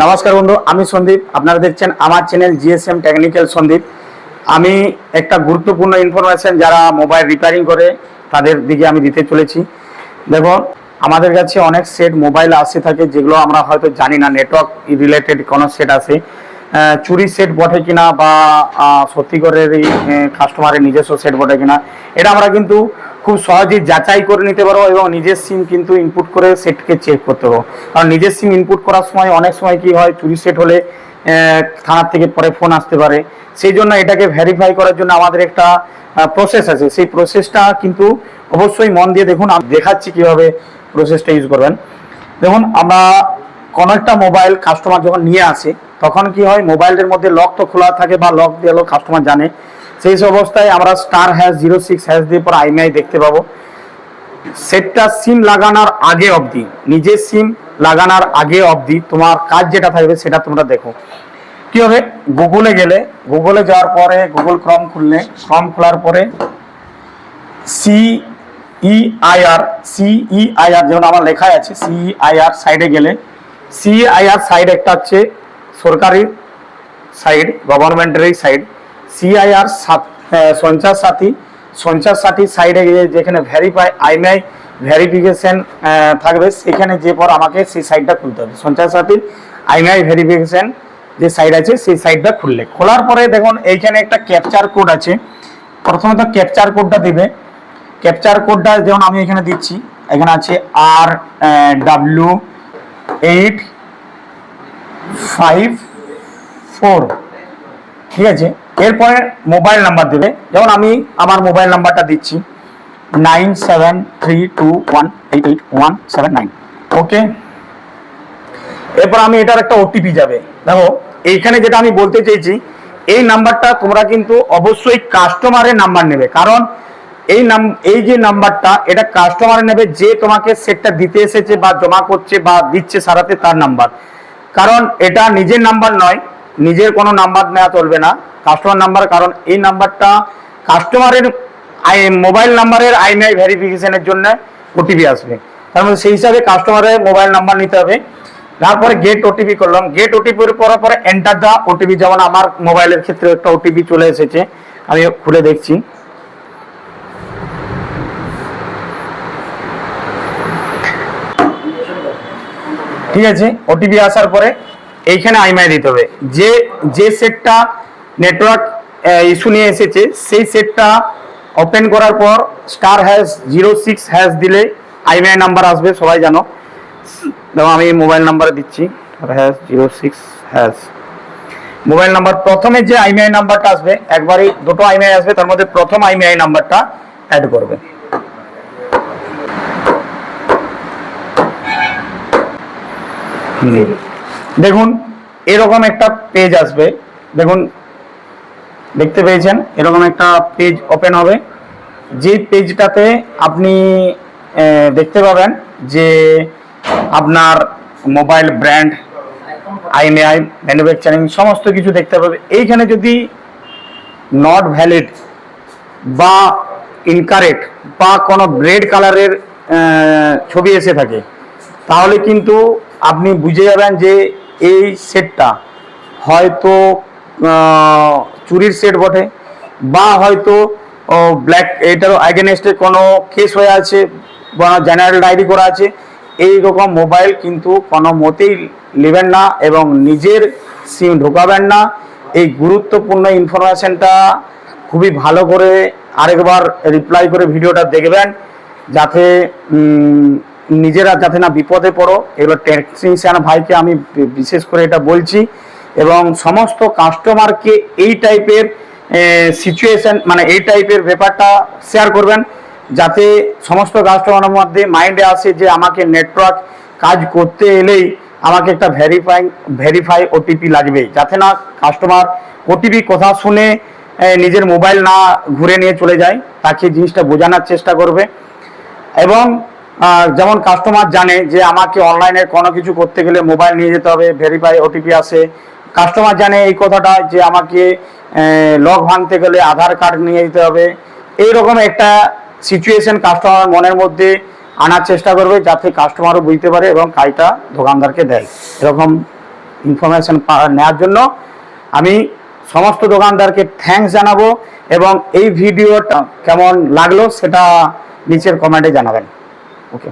नमस्कार बंधु आमी सन्दीप आपनारा देखছেন আমার চ্যানেল জিএসএম টেকনিক্যাল সন্দীপ। আমি একটা গুরুত্বপূর্ণ ইনফরমেশন যারা মোবাইল রিপেয়ারিং করে তাদের দিকে আমি দিতে চলেছি। দেখো আমাদের কাছে অনেক সেট মোবাইল আসে থাকে যেগুলো আমরা হয়তো জানি না নেটওয়ার্ক রিলেটেড কোনো সেট আছে, চুরি সেট বটে কিনা বা সত্যিকারের কাস্টমারের নিজস্ব সেট বটে কিনা এটা আমরা কিন্তু খুব সহজেই যাচাই করে নিতে পারবো এবং নিজের সিম কিন্তু ইনপুট করে সেটকে চেক করতে পারবো। কারণ নিজের সিম ইনপুট করার সময় অনেক সময় কি হয়, চুরি সেট হলে থানার থেকে পরে ফোন আসতে পারে। সেই জন্য এটাকে ভেরিফাই করার জন্য আমাদের একটা প্রসেস আছে, সেই প্রসেসটা কিন্তু অবশ্যই মন দিয়ে দেখুন। আমি দেখাচ্ছি কিভাবে প্রসেসটা ইউজ করবেন। দেখুন আমরা কোনো একটা মোবাইল কাস্টমার যখন নিয়ে আসে তখন কি হয়, মোবাইলের মধ্যে লক তো খোলা থাকে বা লক দিলেও কাস্টমার জানে। সেই অবস্থায় আমরা *#06# দিয়ে পর আইএমআই দেখতে পাবো। সেটটা সিম লাগানোর আগে অবধি, নিজের সিম লাগানোর আগে অবধি তোমার কাজ যেটা থাকবে সেটা তোমরা দেখো। কি হবে, গুগলে গেলে, গুগলে যাওয়ার পরে গুগল ক্রম খুললে, ক্রম খোলার পরে সিইআইআর যেমন আমার লেখাই আছে সিইআইআর সাইডে গেলে, সিইআইআর সাইড একটা হচ্ছে সরকারি সাইড, গভর্নমেন্টের সাইড। সিআইআর সঞ্চার সাথী সাইডে গিয়ে যেখানে ভেরিফাই আইএমআই ভেরিফিকেশন থাকবে সেখানে যে পর আমাকে সেই সাইটটা খুলতে হবে। সঞ্চার সাথীর আইএমআই ভেরিফিকেশন যে সাইট আছে সেই সাইটটা খুললে, খোলার পরে দেখুন এইখানে একটা ক্যাপচার কোড আছে। প্রথমত ক্যাপচার কোডটা দিবে। ক্যাপচার কোডটা যেমন আমি এখানে দিচ্ছি, এখানে আছে RW854, ঠিক আছে। এরপরে মোবাইল নাম্বার দেবে, যেমন আমি আমার মোবাইল নাম্বারটা দিচ্ছি 9732188179, ওকে। এরপর আমি এটার একটা ওটিপি যাবে। দেখো এইখানে যেটা আমি বলতে চেয়েছি, এই নাম্বারটা তোমরা কিন্তু অবশ্যই কাস্টমারের নাম্বার নেবে, কারণ এই যে নাম্বারটা এটা কাস্টমার নেবে যে তোমাকে সেটটা দিতে এসেছে বা জমা করছে বা দিচ্ছে সারাতে তার নাম্বার। কারণ এটা নিজের নাম্বার নয়, নিজের কোনো নাম্বার নেওয়া চলবে না, কাস্টমার নাম্বার। কারণ এই নাম্বারটা কাস্টমারের মোবাইল নাম্বারের আইএমআই ভেরিফিকেশনের জন্য ওটিপি আসবে, তার মধ্যে সেই হিসাবে কাস্টমারের মোবাইল নাম্বার নিতে হবে। তারপরে গেট ওটিপি করলাম, গেট ওটিপি করার পরে এন্টার দা ওটিপি। যেমন আমার মোবাইলের ক্ষেত্রে একটা ওটিপি চলে এসেছে, আমি খুলে দেখছি। ঠিক আছে, ওটিপি আসার পরে এইখানে আইএমআই দিতে হবে। যে সেটটা নেটওয়ার্ক ইস্যু নিয়ে এসেছে সেই সেটটা ওপেন করার পর *#06# দিলে আইএমআই নাম্বার আসবে, সবাই জানো। দেখো আমি মোবাইল নাম্বার দিচ্ছি *#06#। মোবাইল নাম্বার প্রথমে যে আইএমআই নাম্বারটা আসবে, একবারই দুটো আইএমআই আসবে, তার মধ্যে প্রথম আইএমআই নাম্বারটা অ্যাড করবে। দেখুন এরকম একটা পেজ আসবে, দেখুন দেখতে পেয়েছেন, এরকম একটা পেজ ওপেন হবে। যে পেজটাতে আপনি দেখতে পাবেন যে আপনার মোবাইল ব্র্যান্ড, আইএমআই, ম্যানুফ্যাকচারিং সমস্ত কিছু দেখতে পাবে। এইখানে যদি নট ভ্যালিড বা ইনকারেক্ট বা কোনো রেড কালারের ছবি এসে থাকে তাহলে কিন্তু আপনি বুঝে যাবেন যে এই সেটটা হয়তো চুরির সেট বটে বা হয়তো ব্ল্যাক এটার এগেনস্টে কোনো কেস হয়ে আছে বা জেনারেল ডায়েরি করা আছে। এই রকম মোবাইল কিন্তু কোনো মতেই নেবেন না এবং নিজের সিম ঢোকাবেন না। এই গুরুত্বপূর্ণ ইনফরমেশনটা খুবই ভালো করে আরেকবার রিপ্লাই করে ভিডিওটা দেখবেন, যাতে নিজেরা যাতে না বিপদে পড়ো। এগুলো টেকনিশিয়ান ভাইকে আমি বিশেষ করে এটা বলছি এবং সমস্ত কাস্টমারকে এই টাইপের সিচুয়েশন মানে এই টাইপের ব্যাপারটা শেয়ার করবেন, যাতে সমস্ত কাস্টমারের মধ্যে মাইন্ডে আসে যে আমাকে নেটওয়ার্ক কাজ করতে এলেই আমাকে একটা ভেরিফাই ওটিপি লাগবে, যাতে না কাস্টমার ওটিপি কথা শুনে নিজের মোবাইল না ঘুরে নিয়ে চলে যায়। তাকে জিনিসটা বোঝানোর চেষ্টা করবে। এবং যেমন কাস্টমার জানে যে আমাকে অনলাইনে কোনো কিছু করতে গেলে মোবাইল নিয়ে যেতে হবে, ভেরিফাই ওটিপি আসে। কাস্টমার জানে এই কথাটা যে আমাকে লক ভাঙতে গেলে আধার কার্ড নিয়ে যেতে হবে। এইরকম একটা সিচুয়েশন কাস্টমার মনের মধ্যে আনার চেষ্টা করবে, যাতে কাস্টমারও বুঝতে পারে এবং কাজটা দোকানদারকে দেয়। এরকম ইনফরমেশন নেওয়ার জন্য। আমি সমস্ত দোকানদারকে থ্যাঙ্কস জানাবো এবং এই ভিডিওটা কেমন লাগলো সেটা নিচের কমেন্টে জানাবেন। ওকে।